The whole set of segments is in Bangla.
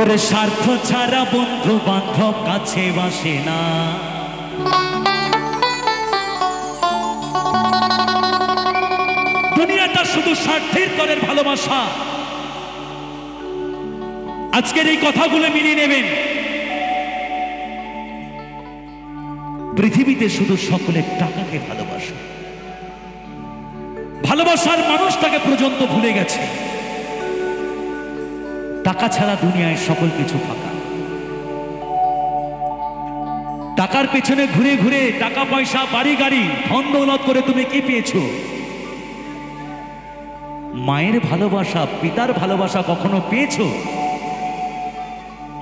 ওরে স্বার্থ ছাড়া বন্ধু বান্ধব কাছে বাসে না। দুনিয়াটা শুধু স্বার্থের তরের ভালোবাসা। আজকের এই কথাগুলো মিলিয়ে নেবেন। পৃথিবীতে শুধু সকলে টাকাকে ভালোবাসে, ভালোবাসার মানুষটাকে পর্যন্ত ভুলে গেছে। টাকা ছাড়া দুনিয়ায় সকল কিছু ফাঁকা। টাকার পেছনে ঘুরে ঘুরে টাকা পয়সা বাড়ি গাড়ি ধন দৌলত করে তুমি কি পেয়েছো? মায়ের ভালোবাসা পিতার ভালোবাসা কখনো পেয়েছো?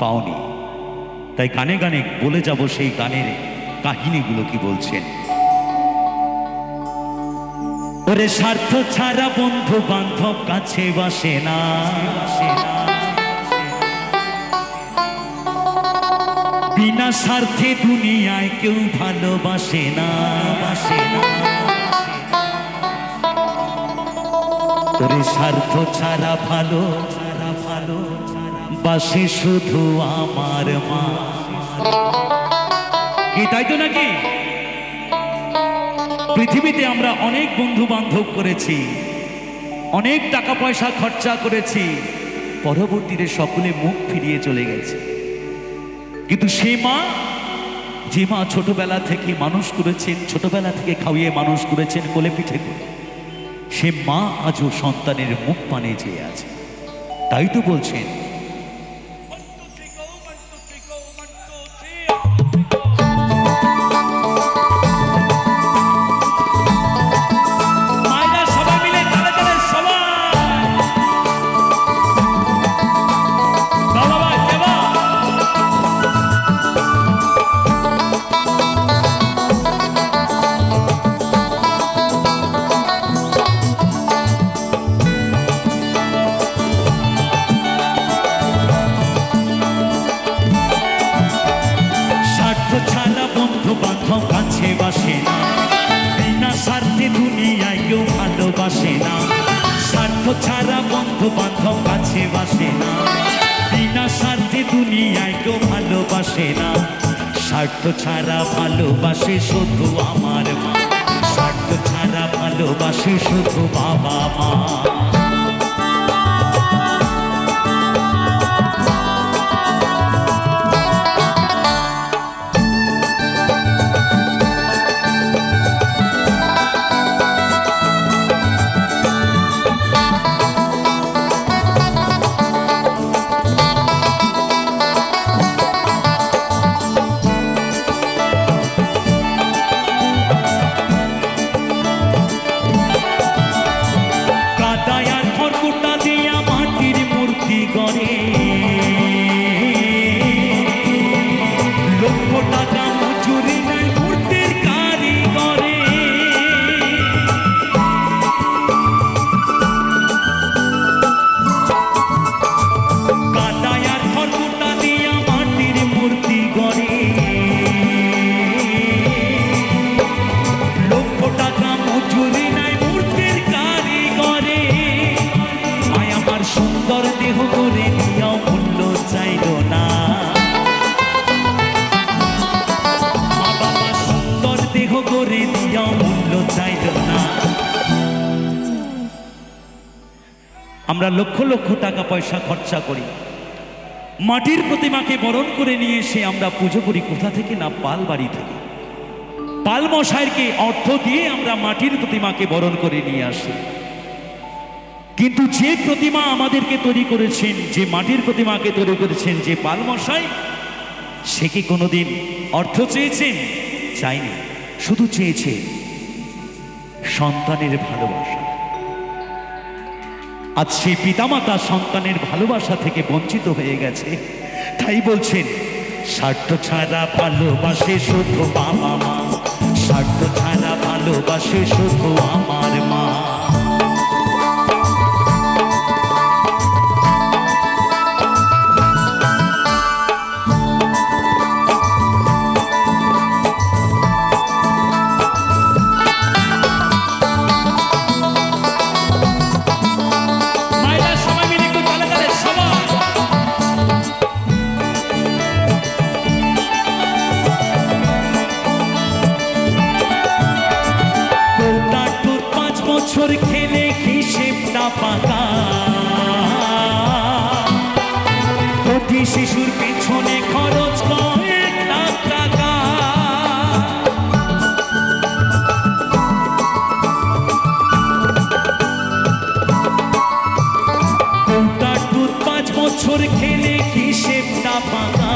পাওনি। তাই গানে গানে বলে যাব সেই গানের কাহিনীগুলো কি বলছেন। ওরে স্বার্থ ছাড়া বন্ধু বান্ধব কাছে বাসে না, বিনা স্বার্থে দুনিয়ায় কেউ ভালোবাসে না, বাসে না। ওরে স্বার্থ ছাড়া ভালো বাসে শুধু আমার মা। কি তাই তো নাকি? পৃথিবীতে আমরা অনেক বন্ধু বান্ধব করেছি, অনেক টাকা পয়সা খরচা করেছি, পরবর্তীতে সকলে মুখ ফিরিয়ে চলে গেছে। কিন্তু সে মা, যে মা ছোটবেলা থেকে মানুষ করেছেন, ছোটবেলা থেকে খাওয়িয়ে মানুষ করেছেন কোলে পিঠে করে, সে মা আজও সন্তানের মুখ পানে চেয়ে আছে। তাই তো বলছেন কাছে বাসে না, বিনা স্বার্থে দুনিয়ায় কেউ ভালোবাসে না। স্বার্থ ছাড়া বন্ধু বান্ধব কাছে বাসে না, বিনা স্বার্থে দুনিয়ায় কেউ ভালোবাসে না। স্বার্থ ছাড়া ভালোবাসে শুধু আমার মা, স্বার্থ ছাড়া ভালোবাসে শুধু বাবা মা। আমরা লক্ষ লক্ষ টাকা পয়সা খরচা করি, মাটির প্রতিমাকে বরণ করে নিয়ে এসে আমরা পুজো করি কোথা থেকে না, পাল বাড়ি থেকে। পাল মশাইকে অর্থ দিয়ে আমরা মাটির প্রতিমাকে বরণ করে নিয়ে আসি। কিন্তু যে প্রতিমা আমাদেরকে তৈরি করেছেন, যে মাটির প্রতিমাকে তৈরি করেছেন যে পাল মশাই, সে কি কোনোদিন অর্থ চেয়েছেন? চাইনি, শুধু চেয়েছে সন্তানের ভালোবাসা। আজ সেই পিতামাতা সন্তানের ভালোবাসা থেকে বঞ্চিত হয়ে গেছে। তাই বলছেন স্বার্থ ছাড়া ভালোবাসে শুধু বাবা মা, স্বার্থ ছাড়া ভালোবাসে শুধু আমার মা। পাকা, প্রতি শিশুর পেছনে খরচ কয়েক লাখ টাকা। কৌটার দুধ 5 বছর খেলে হিসেবটা পাকা,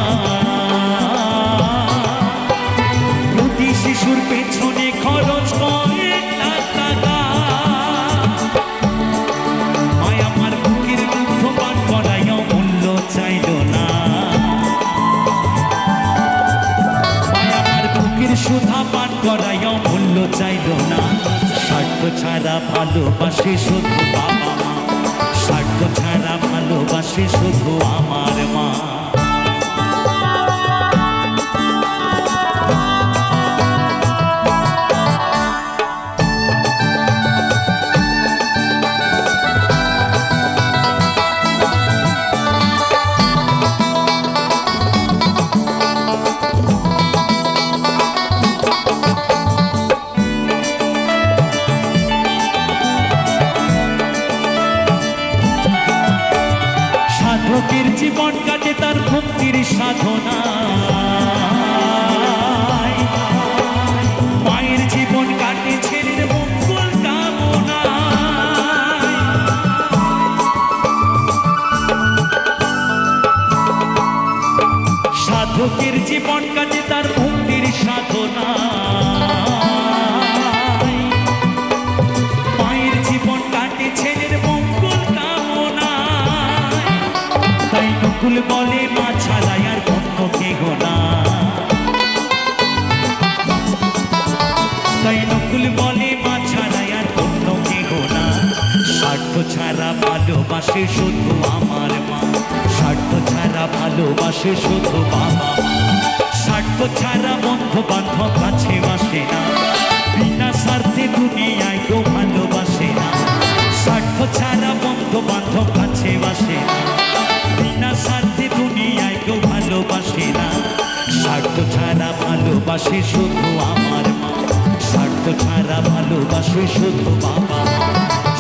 প্রতি শিশুর পেছনে খরচ কয়েক লাখ টাকা। মায়া আমার বুকের দুঃখ পান করাইও মূল্য চাইল না, মায়া আমার বুকের সুধা পান করাইও মূল্য চাইল না। স্বার্থ ছাড়া ভালোবাসে শুধু বাবা মা, স্বার্থ ছাড়া ভালোবাসে শুধু আমার মা। সাধকের জীবন কাটে তার মুক্তির সাধনা, মায়ের জীবন কাটে ছেলের মঙ্গল কামনা। সাধকের জীবন কাটে তার মুক্তির সাধনা, মায়ের জীবন কাটে ছেলের মঙ্গল কামনা। তাই নকুল বলে মা ছাড়াই আর অন্য কেহ না, তাই নকুল বলে মা ছাড়াই আর অন্য কেহ না। স্বার্থ ছাড়া ভালোবাসে শুধু আমার মা, স্বার্থ ছাড়া ভালোবাসে শুধু বাবা মা। স্বার্থ ছাড়া বন্ধু বান্ধব কাছে বাসে না, বিনা স্বার্থে দুনিয়ায় কেউ ভালোবাসে না। স্বার্থ ছাড়া বন্ধু বান্ধব কাছে বাসে না, বিনা স্বার্থে দুনিয়ায় কেউ ভালোবাসে না। স্বার্থ ছাড়া ভালোবাসে শুধু আমার মা, স্বার্থ ছাড়া ভালোবাসে শুধু বাবা মা।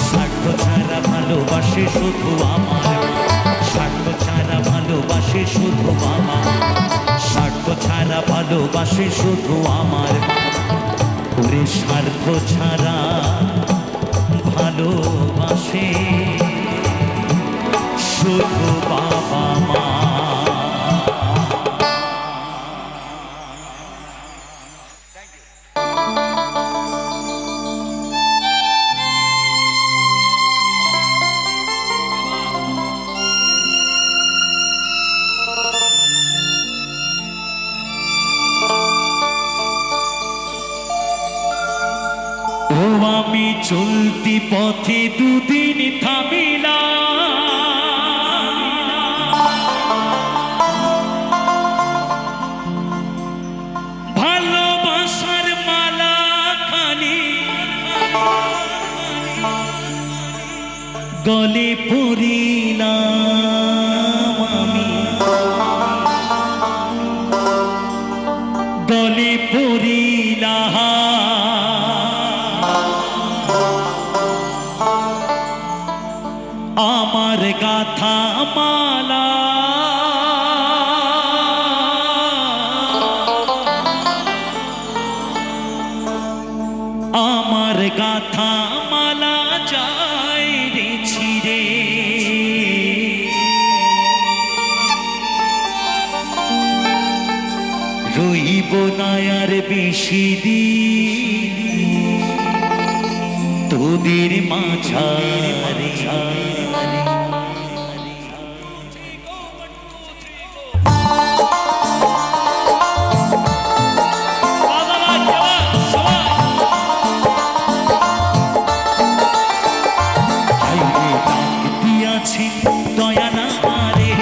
স্বার্থ ছাড়া ভালোবাসে শুধু আমার মা, স্বার্থ ছাড়া ভালোবাসে শুধু বাবা মা। স্বার্থ ছাড়া ভালোবাসে শুধু আমার মা। ওরে স্বার্থ ছাড়া ভালোবাসে শুধু বাবা মা। ও আমি চলতি পথে দুদিন থামিলাম, ভালোবাসার মালা খানি গলে পরিলাম আমি, গলে পরিলাম। আমার গাথা মালা আমার গাথা মালা যায় রে ছিড়ে, রইব না আর বেশি দিন তোদের মাঝারে। দয়া না রে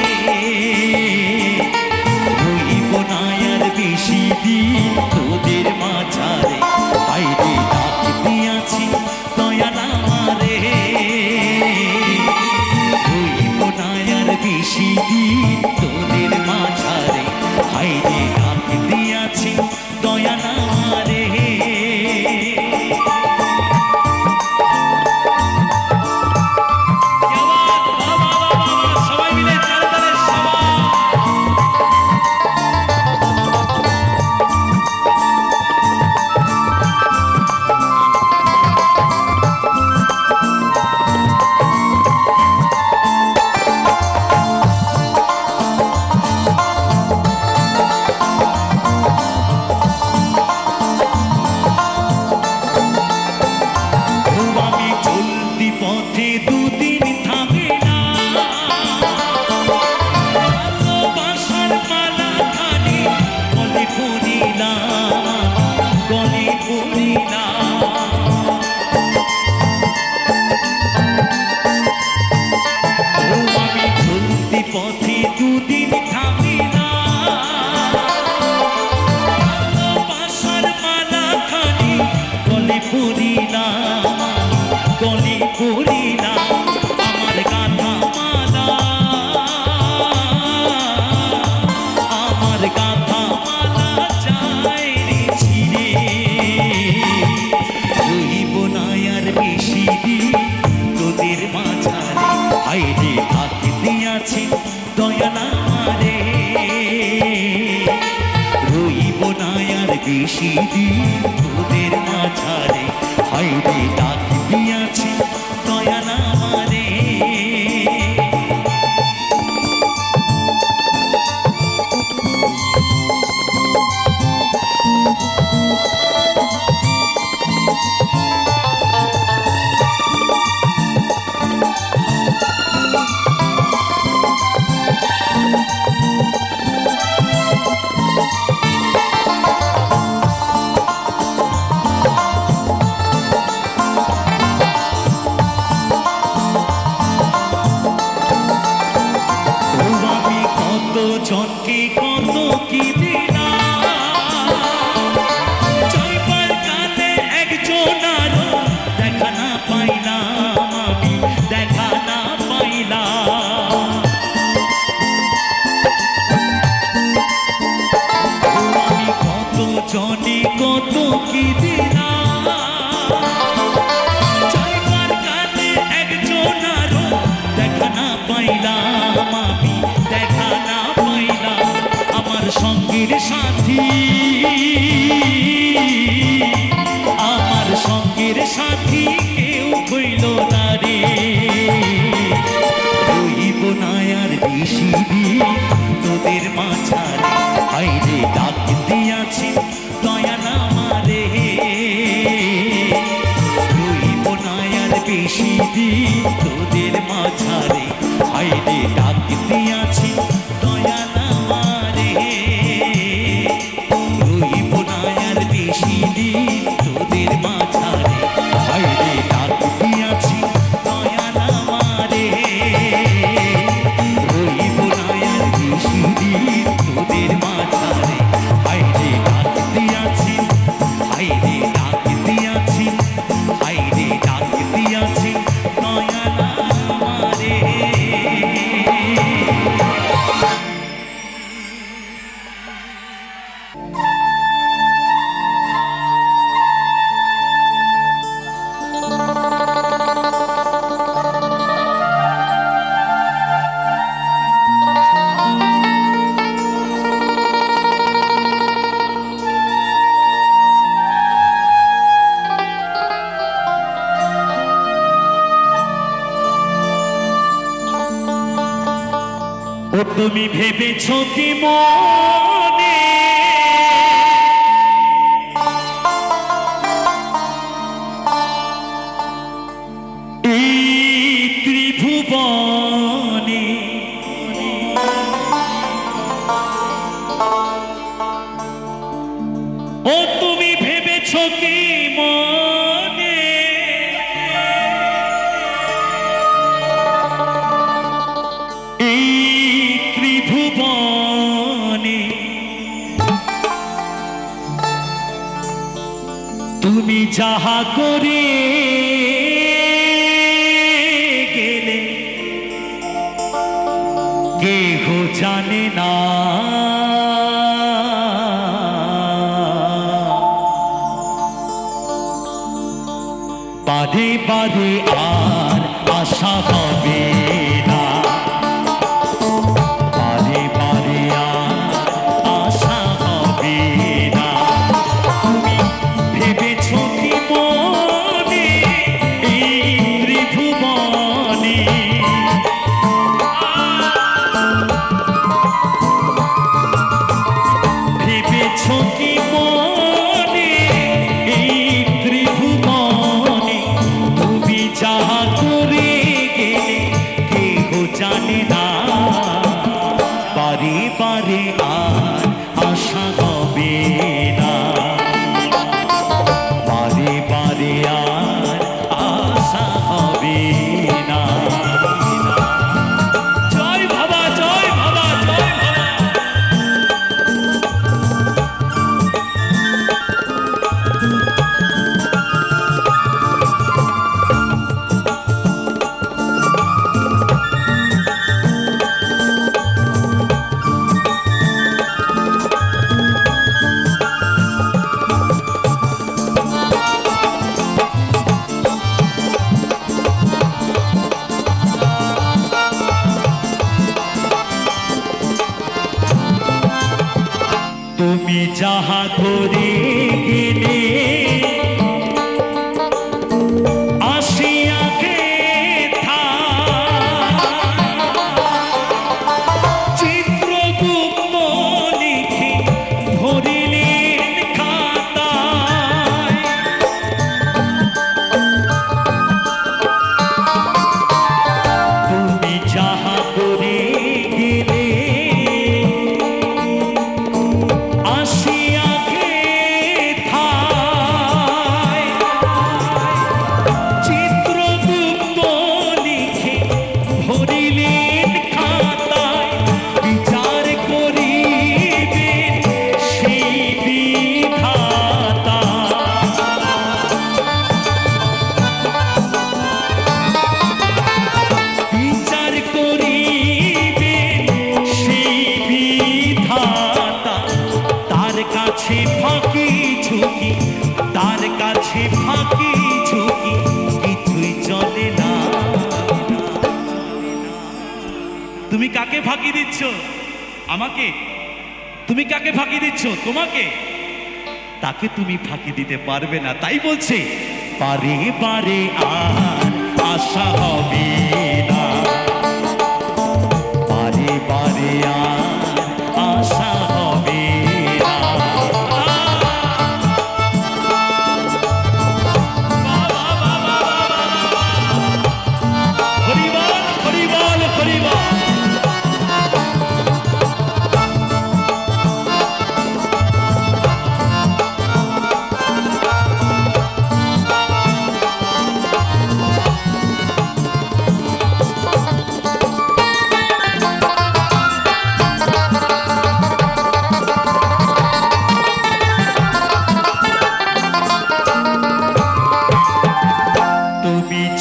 রইব না আর বেশি দিন তোদের মাঝারে। আইরে ডাক দিয়াছি দয়া না রে রইব না আর বেশি দিন তোদের মাঝারে। আইরে ডাক দিয়াছি দয়া না রে। দয়াল আমারে, রইব না আর বেশি দিন তোদের মাঝারে, হায়রে ডাক দিয়াছি দয়াল আমারে। জনকে কত কি দিলাম, চাইবার কালে একজনারও দেখা না পাইলাম, আমি দেখা না পাইলাম। আমি কত জনে কত কি দিলাম, চাইবার কালে একজনারও দেখা না পাইলাম, আমি দেখা না আমার সঙ্গের সাথী, আমার সঙ্গের সাথী কেউ হইল না রে, রইব না আর বেশি দিন তোদের মাঝারে, হায়রে ডাক দিয়াছি দয়াল আমারে, রইব না আর বেশি দিন তোদের মাঝারে, হায়রে ডাক দিয়াছি দয়াল আমারে, রইব না আর বেশি দিন তোদের মাঝারে, হায়রে ডাক দিয়াছি দয়াল আমারে, রইব না আর বেশি দিন তোদের মাঝারে, হায়রে ডাক দিয়াছি, হায়রে ডাক দিয়াছি, হায়রে ডাক দিয়াছি দয়াল আমারে। ও তুমি ভেবেছো কি মনে, এই ত্রিভুবনে ও তুমি ভেবেছো কি মনে, এই ত্রিভুবনে তুমি যাহা করে গেলে কেহ জানে না, বারে বারে আর আশা হবে না, বারে বারে আর আশা হবে না, তুমি ভেবেছো কি মনে এই ত্রিভুবনে, ভেবেছো কি মনে এই ত্রিভুবনে তুমি যাহা করে গেলে কেহ জানে না, বারে বারে আর আশা হবে না, বারে বারে আর আশা হবে না। জয় বাবা, জয় বাবা, জয় বাবা। তুমি যাহা করে গেলে আসিয়াকে চিত্রগুপ্ত লিখে ধরিলেন খাতায়। তুমি যাহা করে গেলে ফাঁকি ঝুঁকি তার কাছে ফাঁকি ঝুঁকি কিছুই চলে না। তুমি কাকে ফাঁকি দিচ্ছ? আমাকে? তুমি কাকে ফাঁকি দিচ্ছ? তোমাকে? তাকে তুমি ফাঁকি দিতে পারবে না। তাই বলছে বারে বারে আর আশা হবে না, বারে বারে আর আশা হবে না।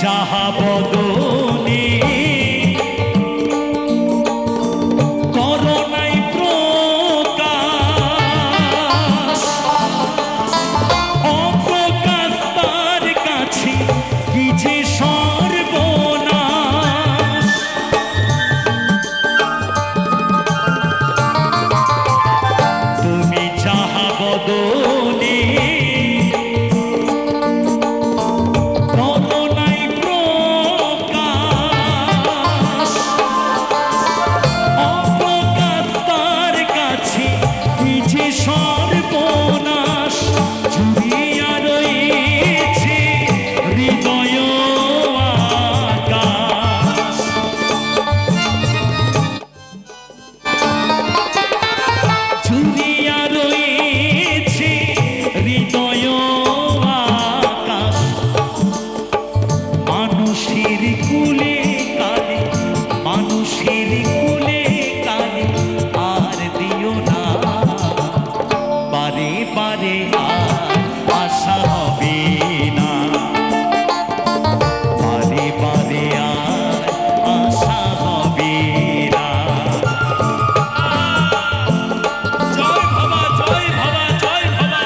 যাহা বদনে করোনাই প্রকাশ, অপ্রকাশ তার কাছে কি যে সর্বনাশ। তুমি যাহা বদনে সর্বনাশ জুড়িয়া রয়েছে হৃদয় আকাশ। জুড়িয়া রয়েছে হৃদয় আকাশ। মানুষের কুলে কালে, মানুষের কুলে কালে আর দিও না, বারে বারে আর আশা হবে না, বারে বারে আর আশা হবে না। জয় বাবা, জয় বাবা, জয় বাবা।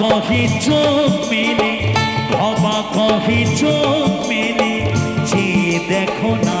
কহে চোখ মেলে, ভবা কহে চোখ মেলে, যে দেখো না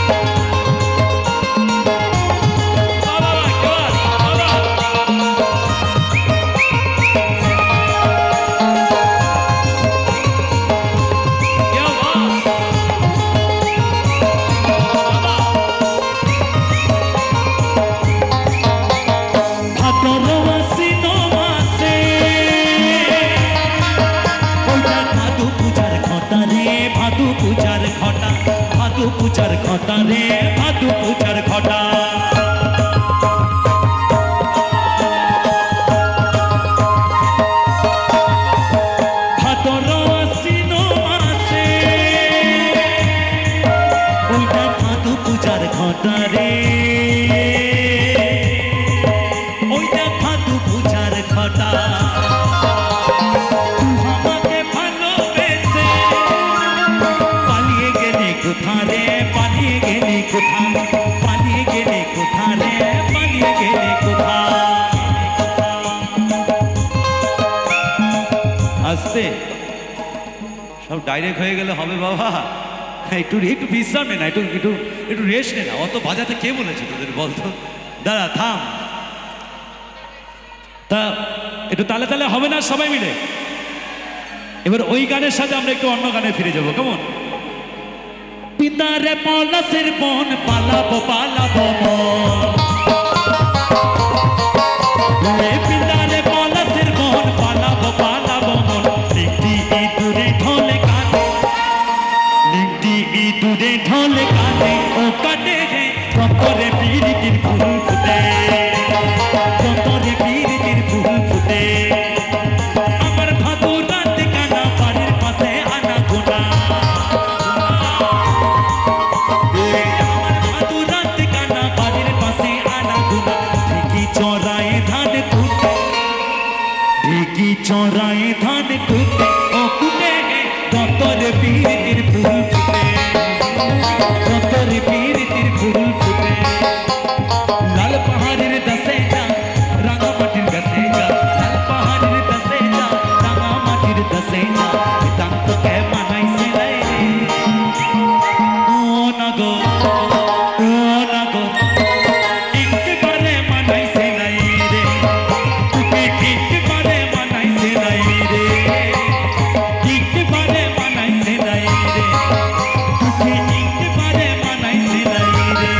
পূজার ঘটা রে, ভাদু পূজার ঘটা। ভাদর আশ্বিন মাসে ওইটা ভাদু পূজার ঘটা রে, ওইটা ভাদু পূজার ঘটা। আমাকে ভালোবেসে পালিয়ে গেলে কোথা রে, পালিয়ে গেলে কোথা, পালিয়ে গেলে কোথা রে, পালিয়ে গেলে কোথা। আসতে সব ডাইরেক্ট হয়ে গেলে হবে বাবা? একটু একটু বিশ্রাম নে না, একটু একটু একটু রেস্ট নে না। অত বাজাতে কে বলেছে তোদের বলতো? দাঁড়া থাম। তা একটু তালে তালে হবে না সবাই মিলে? এবার ওই গানের সাথে আমরা একটু অন্য গানে ফিরে যাবো, কেমন? পিতারে পলাশের বন পালাবো পালাবো মন, পিতারে পলাশের বন পালাবো পালাবো মন। লিখতি ইঁদুরে ঢোলে কাটে, লিখতি ইঁদুরে ঢোলে কাটে, ও কাটে হে কতরে পিরিতির ফুল ফুটে, কতরে পিরিতির ফুল ফুটে। আমার ভাদু রাত কানা বাড়ির পাশে আনা গোনা, আমার ভাদু রাত কানা বাড়ির পাশে আনা গোনা। ঢেকি চড়ায় ধান কুটে, ঢেকি চড়ায় ধান কুটে, ও কুটে কতরে পিরিতির ফুল ফুটে, কতরে পিরিতির ফুল ফুটে। লাল পাহাড়ের দশে যা, রাঙা মাটির গাছে যা, লাল পাহাড়ের দশে যা, রাঙা মাটির দশে যা। দাম তো কে মানাইছে রে, ও না গো, ও না গো, একবারে মানাইছে নাই রে, তোকে একবারে মানাইছে নাই রে, একবারে মানাইছে নাই রে, তোকে একবারে মানাইছে নাই রে,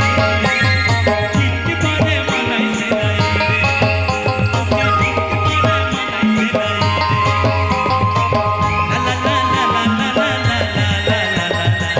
একবারে মানাইছে নাই রে, তোকে একবারে মানাইছে নাই রে। লা লা লা লা লা লা লা লা লা লা লা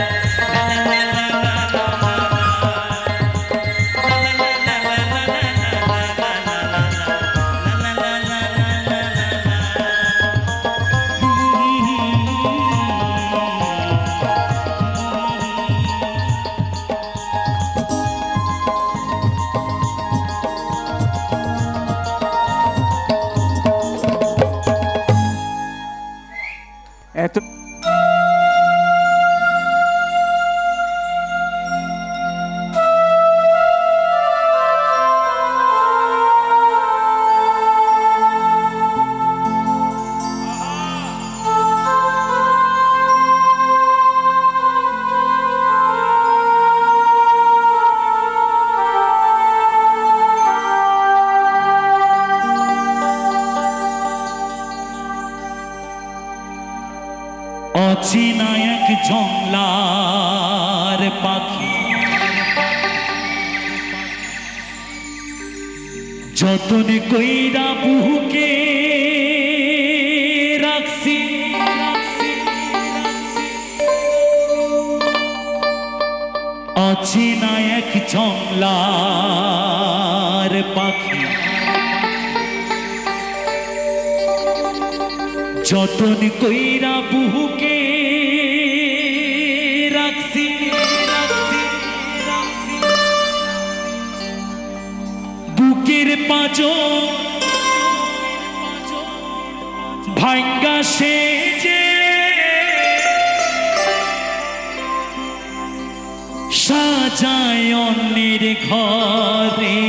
এত অচেনা এক জংলার পাখি, যতন কইরা বুকে রাখছি, অচেনা এক জংলার পাখি, যতন কইরা বুকে রাখছি, বুকের পাঁজর ভাঙ্গা সেজে সাজায় অন্যের ঘরে,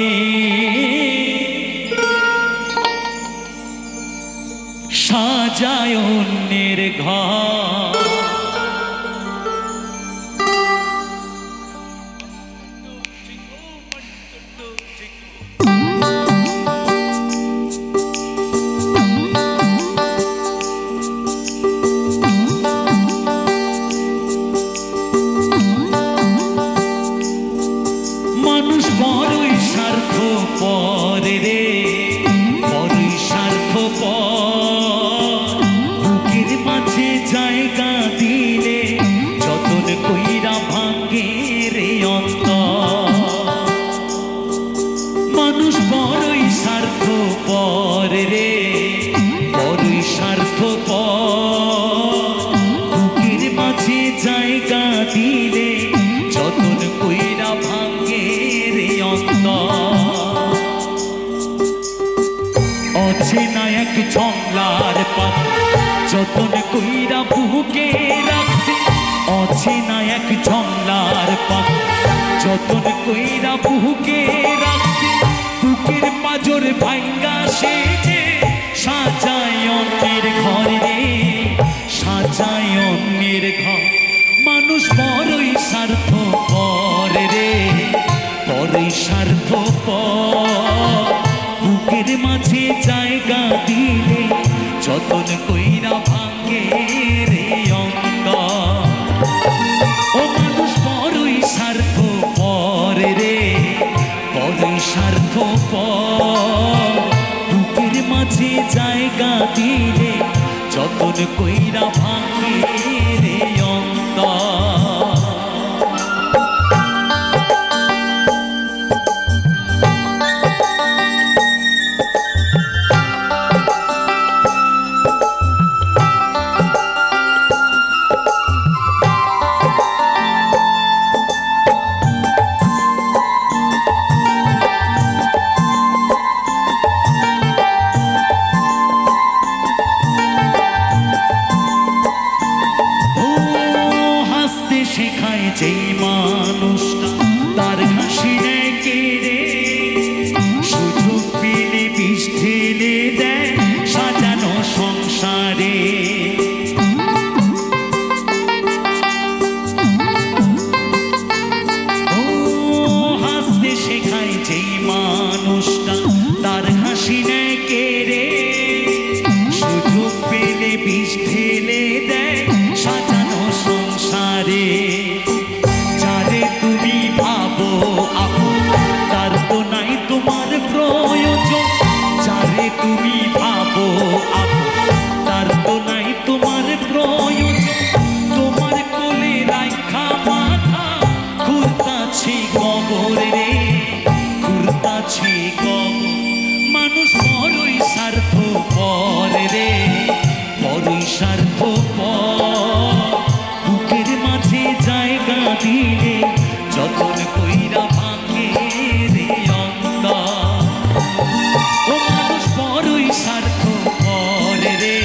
সাজায় অন্যের ঘর। মানুষ বড়ই স্বার্থপর রে, বড়ই স্বার্থপর, বুকের মাঝে যা কইরা বুকে রাখছি অচেনা এক জংলার পাখি যতন কইরা বুকে রাখছি বুকের পাজর ভাঙ্গা সেজে সাজায় অন্যের ঘর রে সাজায় অন্যের ঘর মানুষ বড়ই স্বার্থপর রে বড়ই স্বার্থপর বুকের মাঝে জায়গা দিলে যতন কইরা ভাঙ্গে রে অন্তর ও মানুষ বড়ই স্বার্থপর রে বড়ই স্বার্থপর বুকের মাঝে জায়গা দিলে যতন কইরা ভাঙ্গে রে অন্তর শেখায় যেই মানুষটা তার হাসি নেয় কেড়ে সুযোগ পেলে বিষ ঢেলে দেয় সাজানো সংসারে ও হাসতে শেখায় যেই মানুষটা তার হাসি নেয় কেড়ে সুযোগ পেলে বিষ ঢেলে দেয় সাজানো সংসারে যারে তুমি ভাবো আপন তার তো নাই তোমার প্রয়োজন যারে তুমি ভাবো আপন তার তো নাই তোমার প্রয়োজন তোমার কোলে রাখা মাথা ঘুরতাছে কবর রে ঘুরতাছে কবর মানুষ বড়ই স্বার্থপর রে বড়ই স্বার্থপর বুকের মাঝে জায়গা দিলে যতন কইরা ভাঙ্গে রে অন্তর ও মানুষ বড়ই স্বার্থপর রে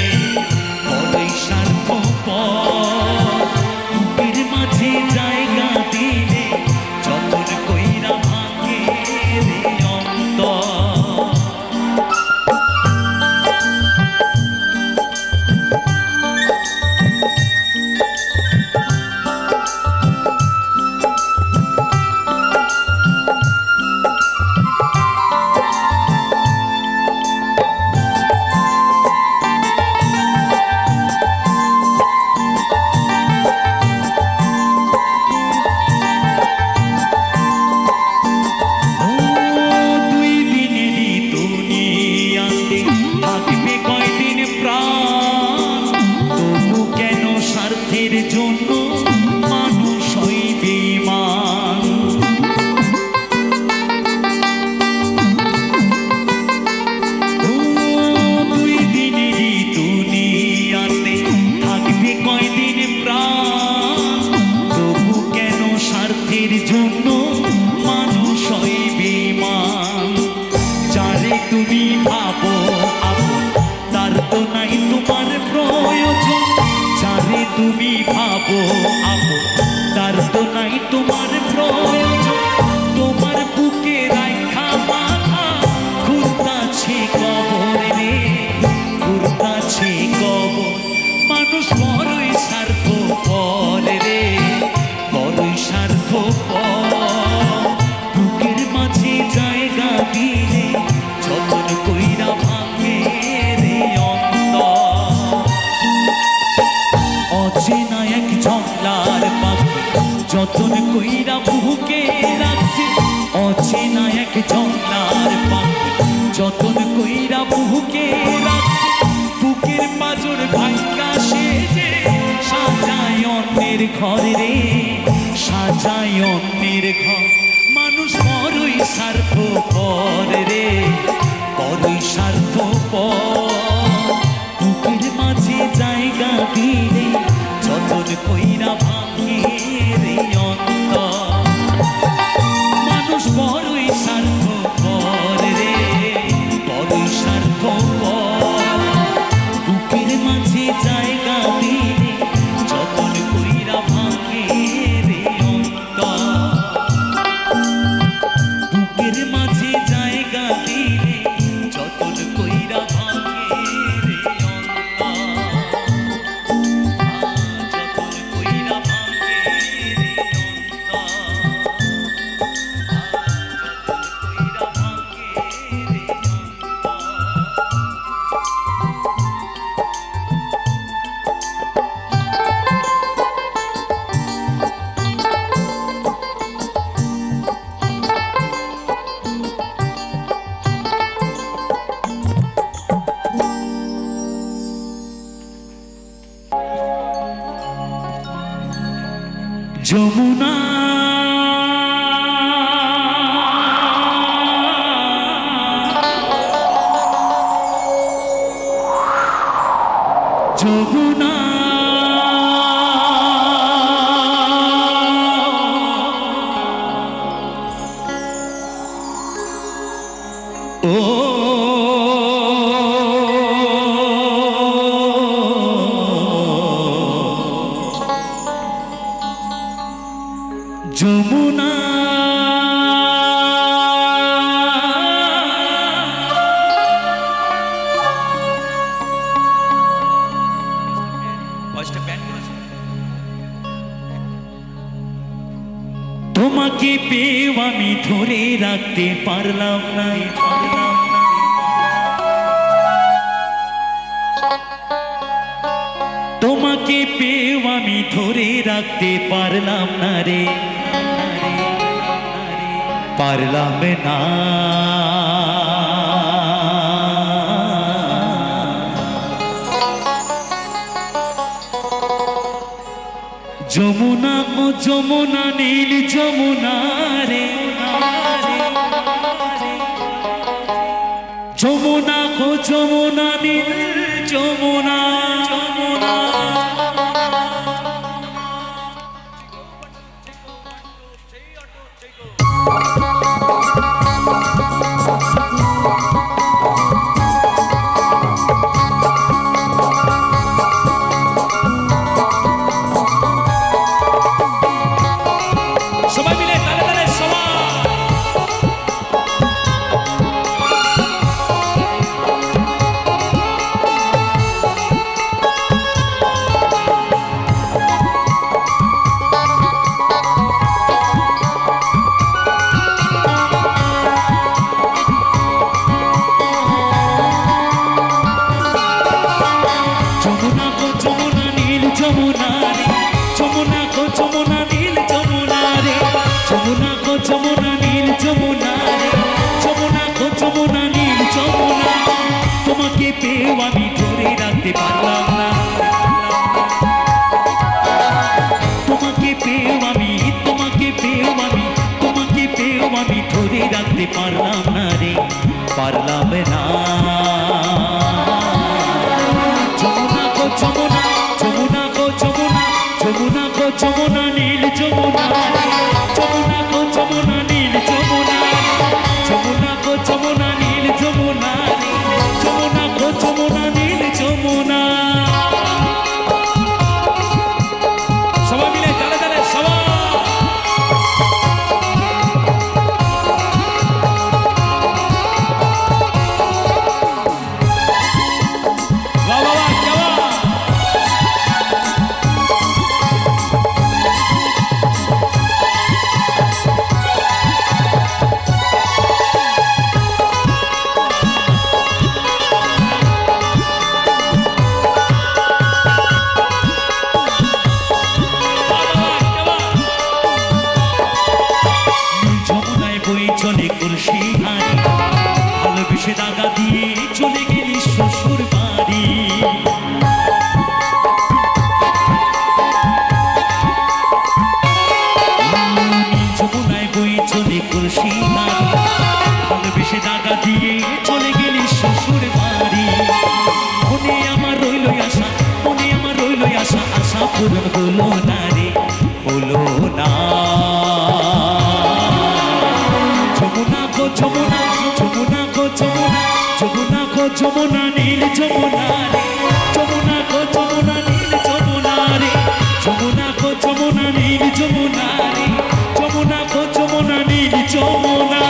বড়ই স্বার্থপর বুকের মাঝে জায়গা দিলে যতন কইরা ভাঙ্গে রে অন্তর থাকবে কয়দিন প্রাণ তবু কেন স্বার্থের জন্য মানুষ হইবে মান দুই দিনেরই দুনিয়াতে থাকবে কয়দিন প্রাণ তবু কেন স্বার্থের জন্য মানুষ হইবে মান যারে তুমি ভাবো আপন তার তো নাই তোমার প্রয়োজন যারে তুমি ভাবো আপন তার তো নাই তোমার প্রয়োজন তোমার বুকে রাখা মাথা ঘুরতাছে কবর রে ঘুরতাছে কবর মানুষ বড়ই স্বার্থপর রে বড়ই স্বার্থপর বুকের মাঝে জায়গা দিলে যতন কইরা ভাঙ্গে রে অন্তর অচেনা এক জংলার পাখি যতন কইরা বুকে রাখছি অচেনা এক জংলার পাখি যতন কইরা বুকে রাখছি বুকের পাজর ভাঙ্গা সেজে সাজায় অন্যের ঘর রে সাজায় অন্যের ঘর মানুষ বড়ই স্বার্থপর রে বড়ই স্বার্থপর বুকের মাঝে জায়গা দিলে যতন কইরা ভাঙ্গে রে অন্তর মানুষ বড়ই স্বার্থপর রে বড়ই স্বার্থপর বুকের মাঝে জায়গা যমুনা যমুনা ও যমুনা তোমাকে পেয়ে আমি ধরে রাখতে পারলাম না তোমাকে পেয়ে আমি ধরে রাখতে পারলাম না রে পারলাম না যমুনা ও যমুনা নীল যমুনা রে যমুনা ও যমুনা নীল যমুনা যমুনা সবাই মিলে তালে তালে সবাই তোমাকে পেয়ে আমি ধরে রাখতে পারলাম না তোমাকে পেয়ে আমি ধরে রাখতে পারলাম না রে পারলাম না যমুনা গো যমুনা যমুনা গো যমুনা যমুনা গো যমুনা নীল যমুনা যমুনা গো যমুনা নীল যমুনা যমুনা গো যমুনা নীল যমুনা যমুনা গো যমুনা নীল যমুনা সবাই মিলে তালে তালে সবাই ভালোবেসে দাগা দিয়ে চলে গেলি শ্বশুর বাড়ি যমুনায় বই চলে কলসি ভালোবেসে দাগা দিয়ে চলে গেলি শ্বশুর বাড়ি মনে আমার রইল আশা আশা পূরণ হলো না রে হলো না যমুনা গো যমুনা যমুনা গো যমুনা যমুনা গো যমুনা নীল যমুনা রে যমুনা গো যমুনা নীল যমুনা রে যমুনা গো যমুনা নীল যমুনা রে যমুনা গো যমুনা নীল যমুনা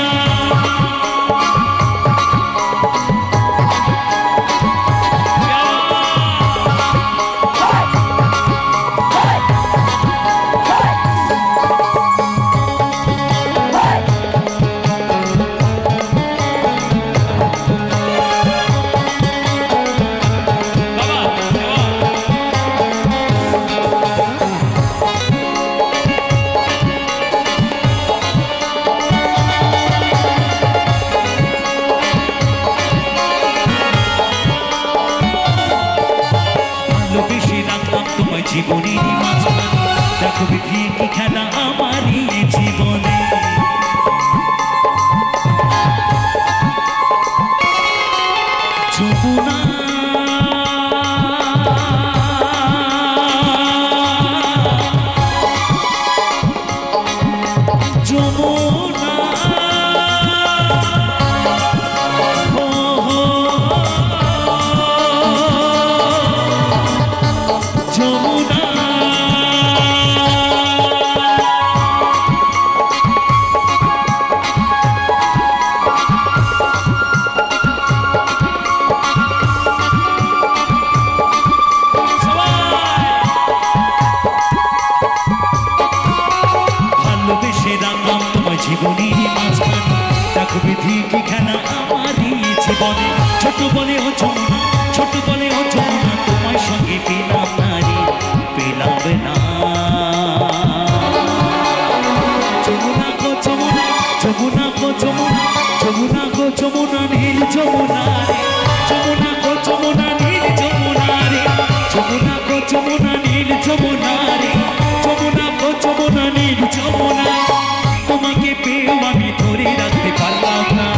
জীবনের মাঝখানে দেখো বিধি কি খেলা আমারই জীবনে। যমুনা যমুনা হো হো যমুনা জীবনের মাঝখানে দেখো বিধি কি খেলা আমারই জীবনে। ছোট বলে ও যমুনা, ছোট বলে ও যমুনা, তোমার সঙ্গে পেলাম না রে, পেলাম না। যমুনা গো যমুনা, যমুনা গো যমুনা, যমুনা গো যমুনা নীল যমুনা রে, যমুনা গো যমুনা নীল যমুনা রে, যমুনা গো যমুনা নীল যমুনা রে, যমুনা গো যমুনা নীল যমুনা। তোমাকে পেয়েও আমি ধরে রাখতে পারলাম না,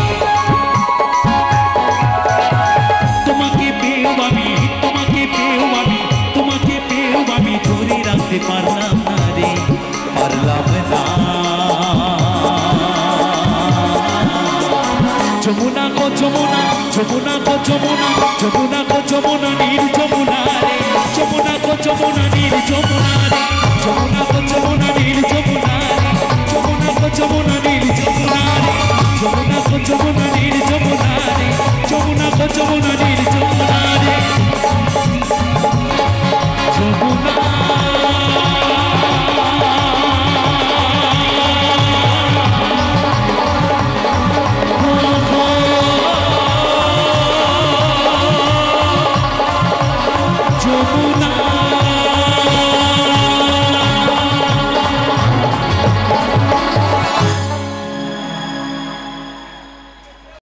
তোমাকে পেয়েও আমি, তোমাকে পেয়েও আমি, তোমাকে পেয়েও আমি ধরে রাখতে পারলাম না রে, পারলাম না। যমুনা গো যমুনা, যমুনা গো যমুনা, যমুনা গো যমুনা নীল যমুনা রে, যমুনা গো যমুনা নীল যমুনা রে,